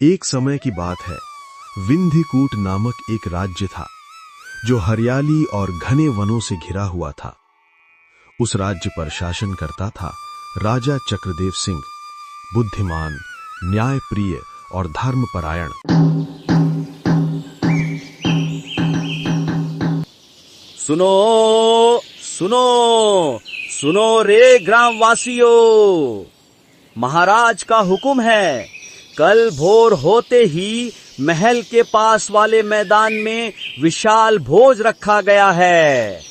एक समय की बात है, विंध्यकूट नामक एक राज्य था जो हरियाली और घने वनों से घिरा हुआ था। उस राज्य पर शासन करता था राजा चक्रदेव सिंह, बुद्धिमान, न्यायप्रिय और धर्मपरायण। सुनो सुनो सुनो रे ग्रामवासियों, महाराज का हुक्म है, कल भोर होते ही महल के पास वाले मैदान में विशाल भोज रखा गया है।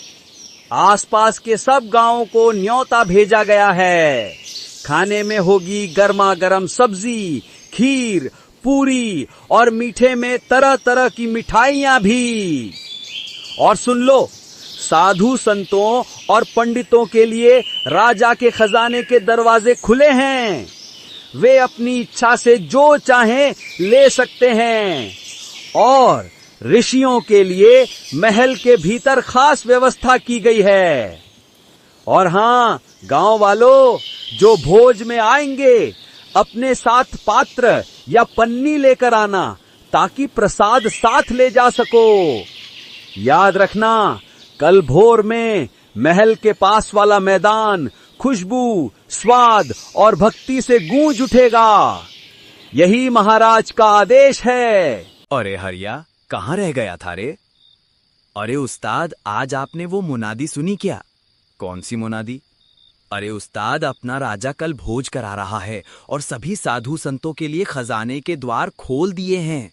आसपास के सब गांवों को न्योता भेजा गया है। खाने में होगी गर्मा गर्म सब्जी, खीर, पूरी और मीठे में तरह तरह की मिठाइयां भी। और सुन लो, साधु संतों और पंडितों के लिए राजा के खजाने के दरवाजे खुले हैं। वे अपनी इच्छा से जो चाहें ले सकते हैं। और ऋषियों के लिए महल के भीतर खास व्यवस्था की गई है। और हाँ, गांव वालों, जो भोज में आएंगे अपने साथ पात्र या पन्नी लेकर आना, ताकि प्रसाद साथ ले जा सको। याद रखना, कल भोर में महल के पास वाला मैदान खुशबू, स्वाद और भक्ति से गूंज उठेगा। यही महाराज का आदेश है। अरे हरिया, कहाँ रह गया था रे? अरे उस्ताद, आज आपने वो मुनादी सुनी क्या? कौन सी मुनादी? अरे उस्ताद, अपना राजा कल भोज करा रहा है और सभी साधु संतों के लिए खजाने के द्वार खोल दिए हैं।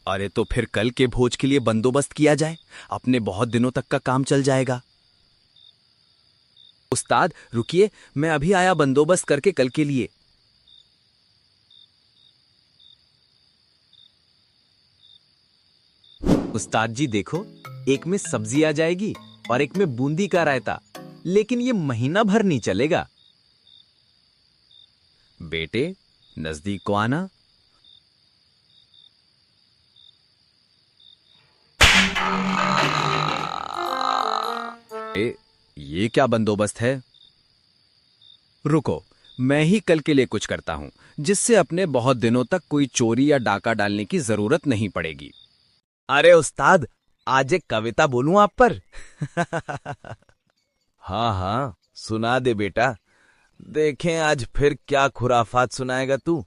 अरे तो फिर कल के भोज के लिए बंदोबस्त किया जाए, अपने बहुत दिनों तक का काम चल जाएगा। उस्ताद रुकिए, मैं अभी आया बंदोबस्त करके कल के लिए। उस्ताद जी देखो, एक में सब्जी आ जाएगी और एक में बूंदी का रायता, लेकिन ये महीना भर नहीं चलेगा। बेटे, नजदीक को आना। ये क्या बंदोबस्त है? रुको, मैं ही कल के लिए कुछ करता हूं, जिससे अपने बहुत दिनों तक कोई चोरी या डाका डालने की जरूरत नहीं पड़ेगी। अरे उस्ताद, आज एक कविता बोलूं आप पर? हाँ हाँ, सुना दे बेटा, देखें आज फिर क्या खुराफात सुनाएगा तू।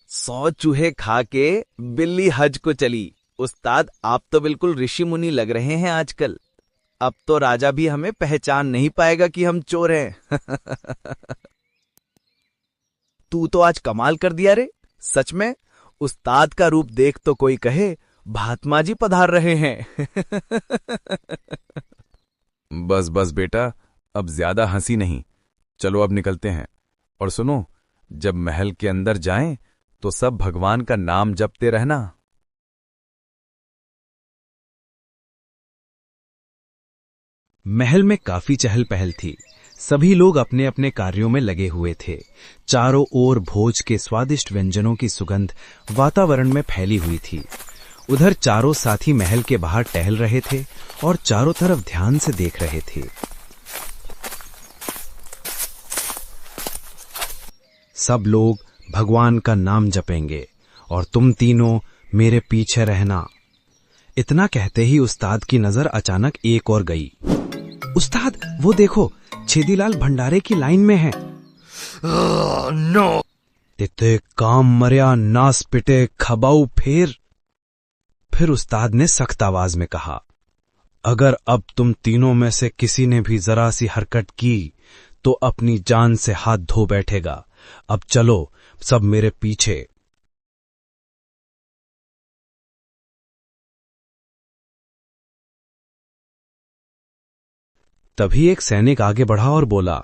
100 चूहे खा के बिल्ली हज को चली। उस्ताद, आप तो बिल्कुल ऋषि मुनि लग रहे हैं आजकल। अब तो राजा भी हमें पहचान नहीं पाएगा कि हम चोर हैं। तू तो आज कमाल कर दिया रे, सच में। उस्ताद का रूप देख तो कोई कहे महात्मा जी पधार रहे हैं। बस बस बेटा, अब ज्यादा हंसी नहीं, चलो अब निकलते हैं। और सुनो, जब महल के अंदर जाएं तो सब भगवान का नाम जपते रहना। महल में काफी चहल पहल थी। सभी लोग अपने अपने कार्यों में लगे हुए थे। चारों ओर भोज के स्वादिष्ट व्यंजनों की सुगंध वातावरण में फैली हुई थी। उधर चारों साथी महल के बाहर टहल रहे थे और चारों तरफ ध्यान से देख रहे थे। सब लोग भगवान का नाम जपेंगे और तुम तीनों मेरे पीछे रहना। इतना कहते ही उस्ताद की नजर अचानक एक और गई। उस्ताद, वो देखो, छेदीलाल भंडारे की लाइन में है। नो। तिते काम मर्या नास पिटे खबाऊ फेर। फिर उस्ताद ने सख्त आवाज में कहा, अगर अब तुम तीनों में से किसी ने भी जरा सी हरकत की तो अपनी जान से हाथ धो बैठेगा। अब चलो सब मेरे पीछे। तभी एक सैनिक आगे बढ़ा और बोला,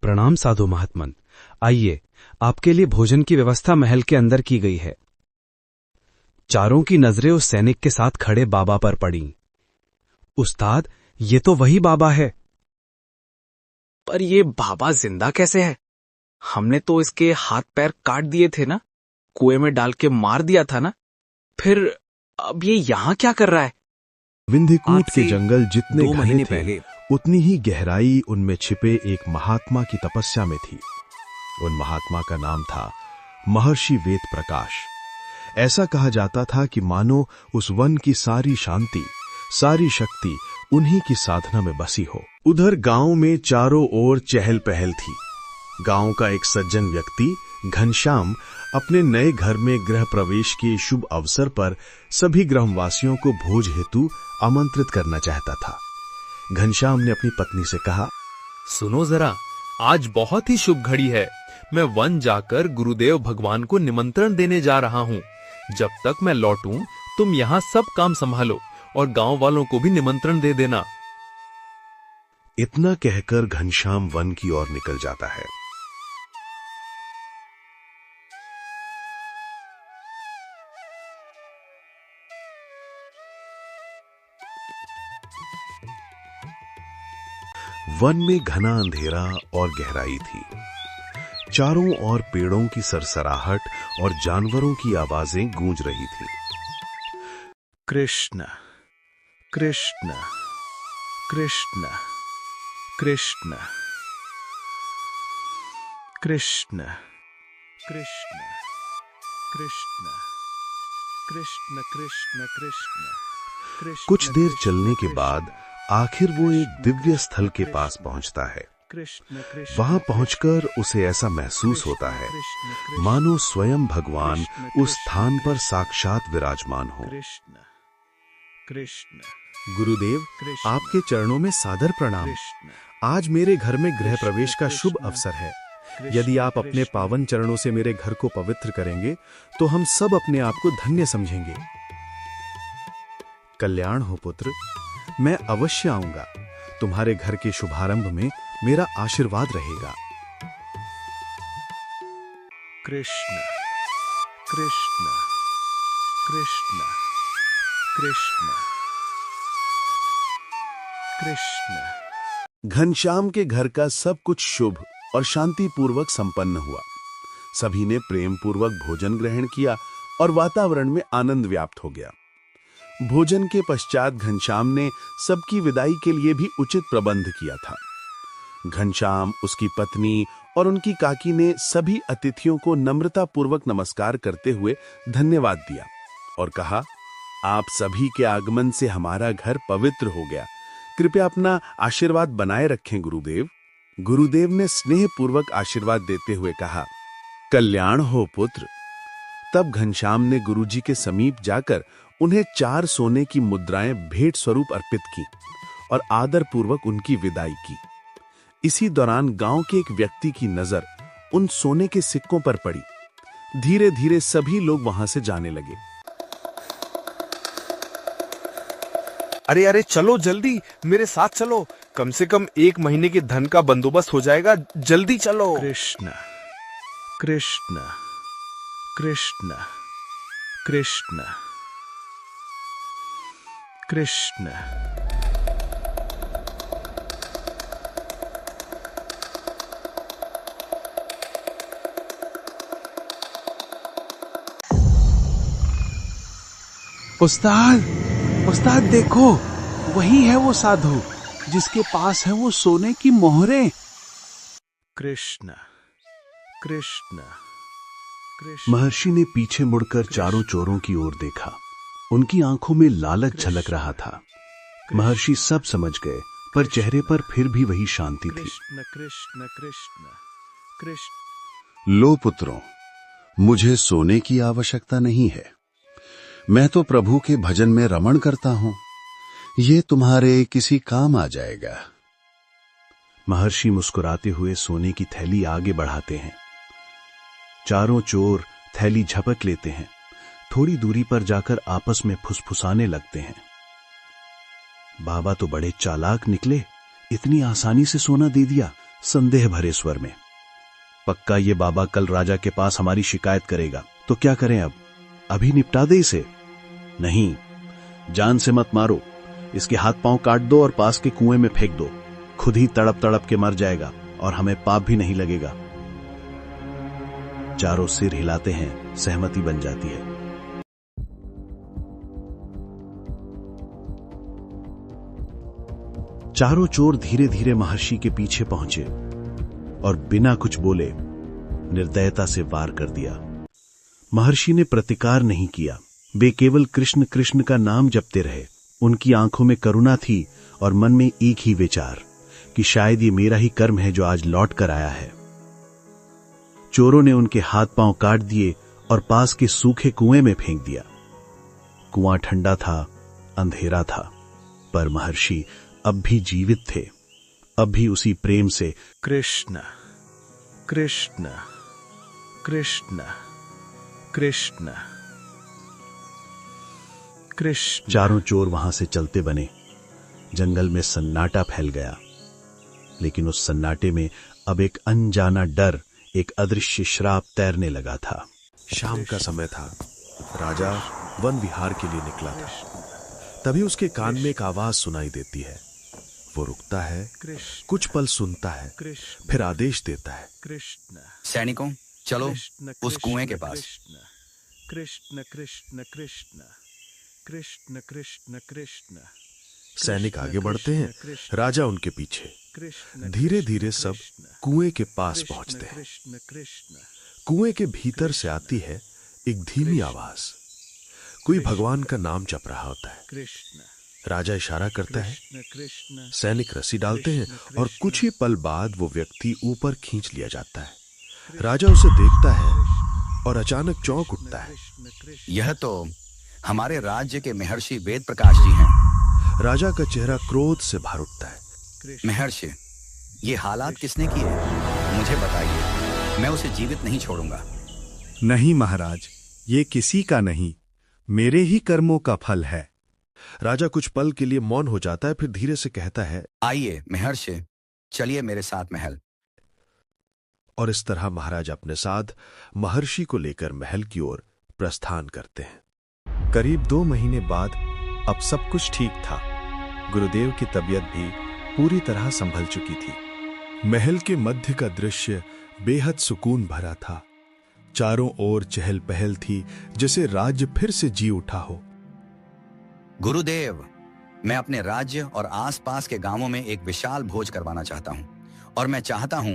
प्रणाम साधु महात्मन, आइए, आपके लिए भोजन की व्यवस्था महल के अंदर की गई है। चारों की नजरें उस सैनिक के साथ खड़े बाबा पर पड़ी। उस्ताद, ये तो वही बाबा है। पर ये बाबा जिंदा कैसे है? हमने तो इसके हाथ पैर काट दिए थे ना, कुएं में डाल के मार दिया था ना। फिर अब ये यहां क्या कर रहा है? विंध्यकूट के जंगल जितने 2 घने महीने थे, पहले उतनी ही गहराई उनमें छिपे एक महात्मा की तपस्या में थी। उन महात्मा का नाम था महर्षि वेद प्रकाश। ऐसा कहा जाता था कि मानो उस वन की सारी शांति, सारी शक्ति उन्हीं की साधना में बसी हो। उधर गांव में चारों ओर चहल पहल थी। गांव का एक सज्जन व्यक्ति घनश्याम अपने नए घर में गृह प्रवेश के शुभ अवसर पर सभी ग्रामवासियों को भोज हेतु आमंत्रित करना चाहता था। घनश्याम ने अपनी पत्नी से कहा, सुनो जरा, आज बहुत ही शुभ घड़ी है। मैं वन जाकर गुरुदेव भगवान को निमंत्रण देने जा रहा हूँ। जब तक मैं लौटूं, तुम यहाँ सब काम संभालो और गांव वालों को भी निमंत्रण दे देना। इतना कहकर घनश्याम वन की ओर निकल जाता है। वन में घना अंधेरा और गहराई थी। चारों ओर पेड़ों की सरसराहट और जानवरों की आवाजें गूंज रही थी। कृष्ण कृष्ण कृष्ण कृष्ण कृष्ण कृष्ण कृष्ण कृष्ण कृष्ण कृष्ण। कुछ देर चलने के बाद आखिर वो एक दिव्य स्थल के पास पहुंचता है। वहां पहुंचकर उसे ऐसा महसूस होता है मानो स्वयं भगवान उस स्थान पर साक्षात विराजमान हो। गुरुदेव, आपके चरणों में सादर प्रणाम। आज मेरे घर में गृह प्रवेश का शुभ अवसर है। यदि आप अपने पावन चरणों से मेरे घर को पवित्र करेंगे तो हम सब अपने आप को धन्य समझेंगे। कल्याण हो पुत्र, मैं अवश्य आऊंगा। तुम्हारे घर के शुभारंभ में मेरा आशीर्वाद रहेगा। कृष्ण कृष्ण कृष्ण कृष्ण कृष्ण। घनश्याम के घर का सब कुछ शुभ और शांतिपूर्वक संपन्न हुआ। सभी ने प्रेम पूर्वक भोजन ग्रहण किया और वातावरण में आनंद व्याप्त हो गया। भोजन के पश्चात घनश्याम ने सबकी विदाई के लिए भी उचित प्रबंध किया था। घनश्याम, उसकी पत्नी और उनकी काकी ने सभी अतिथियों को नम्रतापूर्वक नमस्कार करते हुए धन्यवाद दिया और कहा, आप सभी के आगमन से हमारा घर पवित्र हो गया। कृपया अपना आशीर्वाद बनाए रखें गुरुदेव। गुरुदेव ने स्नेहपूर्वक आशीर्वाद देते हुए कहा, कल्याण हो पुत्र। तब घनश्याम ने गुरुजी के समीप जाकर उन्हें 4 सोने की मुद्राएं भेंट स्वरूप अर्पित की और आदर पूर्वक उनकी विदाई की। इसी दौरान गांव के एक व्यक्ति की नजर उन सोने के सिक्कों पर पड़ी। धीरे धीरे सभी लोग वहां से जाने लगे। अरे अरे, चलो जल्दी, मेरे साथ चलो। कम से कम 1 महीने के धन का बंदोबस्त हो जाएगा। जल्दी चलो। कृष्ण कृष्ण कृष्ण कृष्ण कृष्ण। उस्ताद देखो, वही है वो साधु जिसके पास है वो सोने की मोहरें। कृष्ण कृष्ण कृष्ण। महर्षि ने पीछे मुड़कर चारों चोरों की ओर देखा। उनकी आंखों में लालच झलक रहा था। महर्षि सब समझ गए, पर चेहरे पर फिर भी वही शांति थी। कृष्ण कृष्ण कृष्ण कृष्ण। लो पुत्रों, मुझे सोने की आवश्यकता नहीं है। मैं तो प्रभु के भजन में रमण करता हूं। ये तुम्हारे किसी काम आ जाएगा। महर्षि मुस्कुराते हुए सोने की थैली आगे बढ़ाते हैं। चारों चोर थैली झपट लेते हैं। थोड़ी दूरी पर जाकर आपस में फुसफुसाने लगते हैं। बाबा तो बड़े चालाक निकले, इतनी आसानी से सोना दे दिया। संदेह भरे स्वर में, पक्का ये बाबा कल राजा के पास हमारी शिकायत करेगा। तो क्या करें अब? अभी निपटा दे इसे? नहीं, जान से मत मारो। इसके हाथ पांव काट दो और पास के कुएं में फेंक दो। खुद ही तड़प तड़प के मर जाएगा और हमें पाप भी नहीं लगेगा। चारों सिर हिलाते हैं, सहमति बन जाती है। चारों चोर धीरे धीरे महर्षि के पीछे पहुंचे और बिना कुछ बोले निर्दयता से वार कर दिया। महर्षि ने प्रतिकार नहीं किया, वे केवल कृष्ण कृष्ण का नाम जपते रहे। उनकी आंखों में करुणा थी और मन में एक ही विचार कि शायद ये मेरा ही कर्म है जो आज लौट कर आया है। चोरों ने उनके हाथ पांव काट दिए और पास के सूखे कुएं में फेंक दिया। कुआं ठंडा था, अंधेरा था, पर महर्षि अब भी जीवित थे, अब भी उसी प्रेम से कृष्ण कृष्ण कृष्ण कृष्ण कृष्ण। चारों चोर वहां से चलते बने। जंगल में सन्नाटा फैल गया, लेकिन उस सन्नाटे में अब एक अनजाना डर, एक अदृश्य श्राप तैरने लगा था। शाम का समय था। राजा वन विहार के लिए निकला था। तभी उसके कान में एक आवाज सुनाई देती है। वो रुकता है, कुछ पल सुनता है, फिर आदेश देता है, सैनिकों, चलो उस कुएं के पास। कृष्ण कृष्ण कृष्ण कृष्ण कृष्ण कृष्ण। सैनिक आगे बढ़ते हैं, राजा उनके पीछे। धीरे धीरे सब कुएं के पास पहुंचते हैं। कुएं के भीतर से आती है एक धीमी आवाज। कोई भगवान का नाम जप रहा होता है। राजा इशारा करता है, सैनिक रस्सी डालते हैं और कुछ ही पल बाद वो व्यक्ति ऊपर खींच लिया जाता है। राजा उसे देखता है और अचानक चौंक उठता है। यह तो हमारे राज्य के महर्षि वेद प्रकाश जी हैं। राजा का चेहरा क्रोध से भर उठता है। महर्षि, ये हालात किसने किए? मुझे बताइए, मैं उसे जीवित नहीं छोड़ूंगा। नहीं महाराज, ये किसी का नहीं, मेरे ही कर्मों का फल है। राजा कुछ पल के लिए मौन हो जाता है, फिर धीरे से कहता है, आइए महर्षि, चलिए मेरे साथ महल। और इस तरह महाराज अपने साथ महर्षि को लेकर महल की ओर प्रस्थान करते हैं। करीब 2 महीने बाद अब सब कुछ ठीक था। गुरुदेव की तबीयत भी पूरी तरह संभल चुकी थी। महल के मध्य का दृश्य बेहद सुकून भरा था। चारों ओर चहल पहल थी, जैसे राज्य फिर से जी उठा हो। गुरुदेव, मैं अपने राज्य और आसपास के गांवों में एक विशाल भोज करवाना चाहता हूं, और मैं चाहता हूं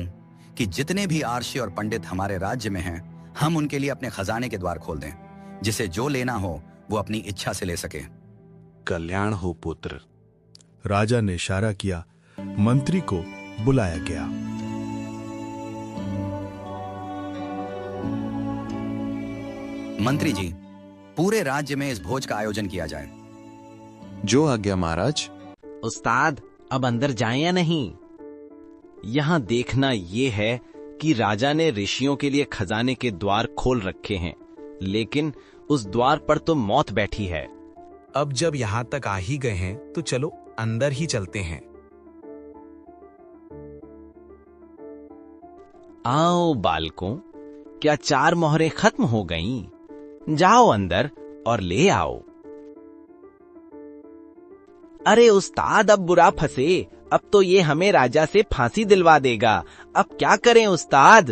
कि जितने भी आर्षि और पंडित हमारे राज्य में हैं, हम उनके लिए अपने खजाने के द्वार खोल दें, जिसे जो लेना हो वो अपनी इच्छा से ले सके। कल्याण हो पुत्र। राजा ने इशारा किया। मंत्री को बुलाया गया। मंत्री जी, पूरे राज्य में इस भोज का आयोजन किया जाए। जो आज्ञा महाराज। उस्ताद, अब अंदर जाएं या नहीं? यहां देखना ये है कि राजा ने ऋषियों के लिए खजाने के द्वार खोल रखे हैं, लेकिन उस द्वार पर तो मौत बैठी है। अब जब यहां तक आ ही गए हैं तो चलो अंदर ही चलते हैं। आओ बालकों, क्या 4 मोहरें खत्म हो गईं? जाओ अंदर और ले आओ। अरे उस्ताद, अब बुरा फंसे, अब तो ये हमें राजा से फांसी दिलवा देगा। अब क्या करें उस्ताद?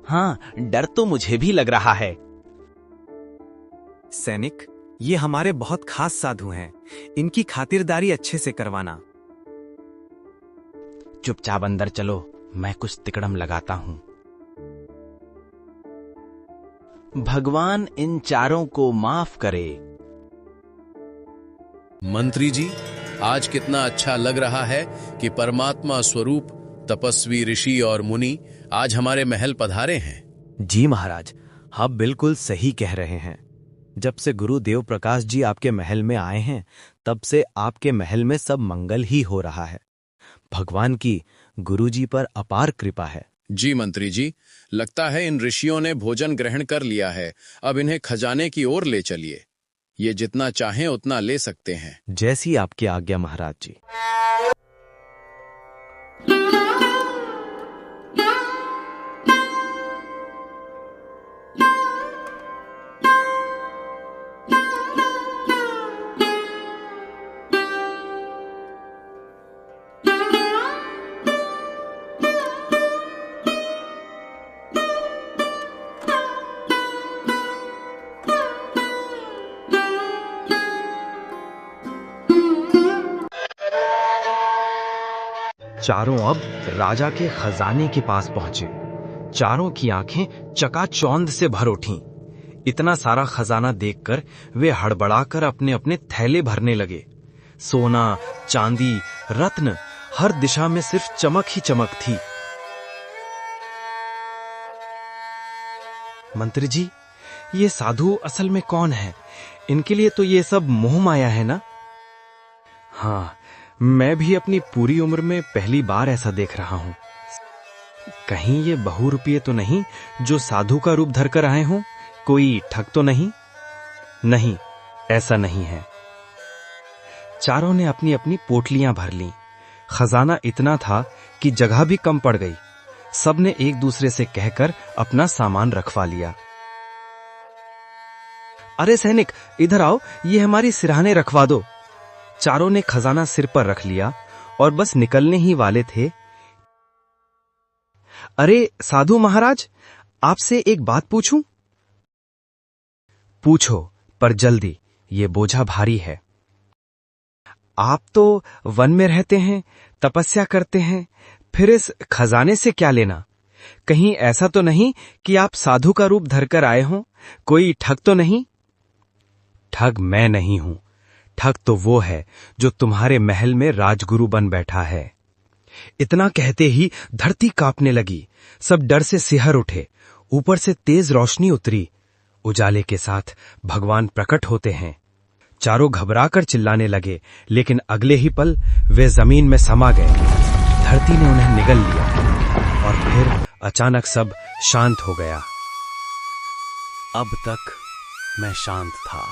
हाँ, डर तो मुझे भी लग रहा है। सैनिक, ये हमारे बहुत खास साधु हैं, इनकी खातिरदारी अच्छे से करवाना। चुपचाप अंदर चलो, मैं कुछ तिकड़म लगाता हूं। भगवान इन चारों को माफ करे। मंत्री जी, आज कितना अच्छा लग रहा है कि परमात्मा स्वरूप तपस्वी ऋषि और मुनि आज हमारे महल पधारे हैं। जी महाराज, आप बिल्कुल सही कह रहे हैं। जब से गुरुदेव प्रकाश जी आपके महल में आए हैं, तब से आपके महल में सब मंगल ही हो रहा है। भगवान की गुरुजी पर अपार कृपा है। जी मंत्री जी, लगता है इन ऋषियों ने भोजन ग्रहण कर लिया है। अब इन्हें खजाने की ओर ले चलिए। ये जितना चाहें उतना ले सकते हैं। जैसी आपकी आज्ञा महाराज जी। चारों अब राजा के खजाने के पास पहुंचे। चारों की आंखें चकाचौंध से भर उठीं। इतना सारा खजाना देखकर वे हड़बड़ाकर अपने अपने थैले भरने लगे। सोना, चांदी, रत्न, हर दिशा में सिर्फ चमक ही चमक थी। मंत्री जी, ये साधु असल में कौन है? इनके लिए तो ये सब मोह माया है ना? हाँ, मैं भी अपनी पूरी उम्र में पहली बार ऐसा देख रहा हूं। कहीं ये बहुरूपीय तो नहीं जो साधु का रूप धरकर आए हों? कोई ठग तो नहीं? नहीं, ऐसा नहीं है। चारों ने अपनी अपनी पोटलियां भर लीं। खजाना इतना था कि जगह भी कम पड़ गई। सबने एक दूसरे से कहकर अपना सामान रखवा लिया। अरे सैनिक, इधर आओ, ये हमारी सिरहाने रखवा दो। चारों ने खजाना सिर पर रख लिया और बस निकलने ही वाले थे। अरे साधु महाराज, आपसे एक बात पूछूं? पूछो, पर जल्दी, ये बोझा भारी है। आप तो वन में रहते हैं, तपस्या करते हैं, फिर इस खजाने से क्या लेना? कहीं ऐसा तो नहीं कि आप साधु का रूप धरकर आए हों? कोई ठग तो नहीं? ठग मैं नहीं हूं। ठग तो वो है जो तुम्हारे महल में राजगुरु बन बैठा है। इतना कहते ही धरती कांपने लगी। सब डर से सिहर उठे। ऊपर से तेज रोशनी उतरी। उजाले के साथ भगवान प्रकट होते हैं। चारों घबराकर चिल्लाने लगे, लेकिन अगले ही पल वे जमीन में समा गए। धरती ने उन्हें निगल लिया और फिर अचानक सब शांत हो गया। अब तक मैं शांत था,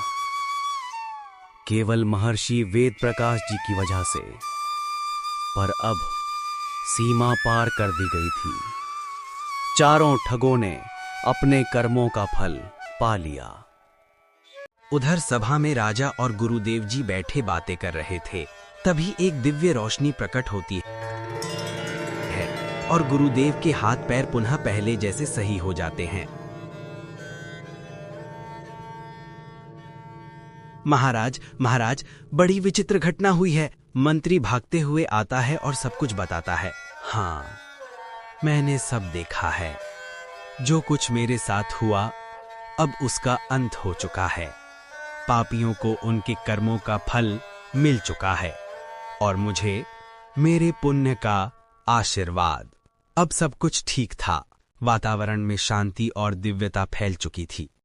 केवल महर्षि वेद प्रकाश जी की वजह से, पर अब सीमा पार कर दी गई थी। चारों ठगों ने अपने कर्मों का फल पा लिया। उधर सभा में राजा और गुरुदेव जी बैठे बातें कर रहे थे। तभी एक दिव्य रोशनी प्रकट होती है और गुरुदेव के हाथ पैर पुनः पहले जैसे सही हो जाते हैं। महाराज, महाराज, बड़ी विचित्र घटना हुई है। मंत्री भागते हुए आता है और सब कुछ बताता है। हाँ, मैंने सब देखा है। जो कुछ मेरे साथ हुआ, अब उसका अंत हो चुका है। पापियों को उनके कर्मों का फल मिल चुका है और मुझे मेरे पुण्य का आशीर्वाद। अब सब कुछ ठीक था। वातावरण में शांति और दिव्यता फैल चुकी थी।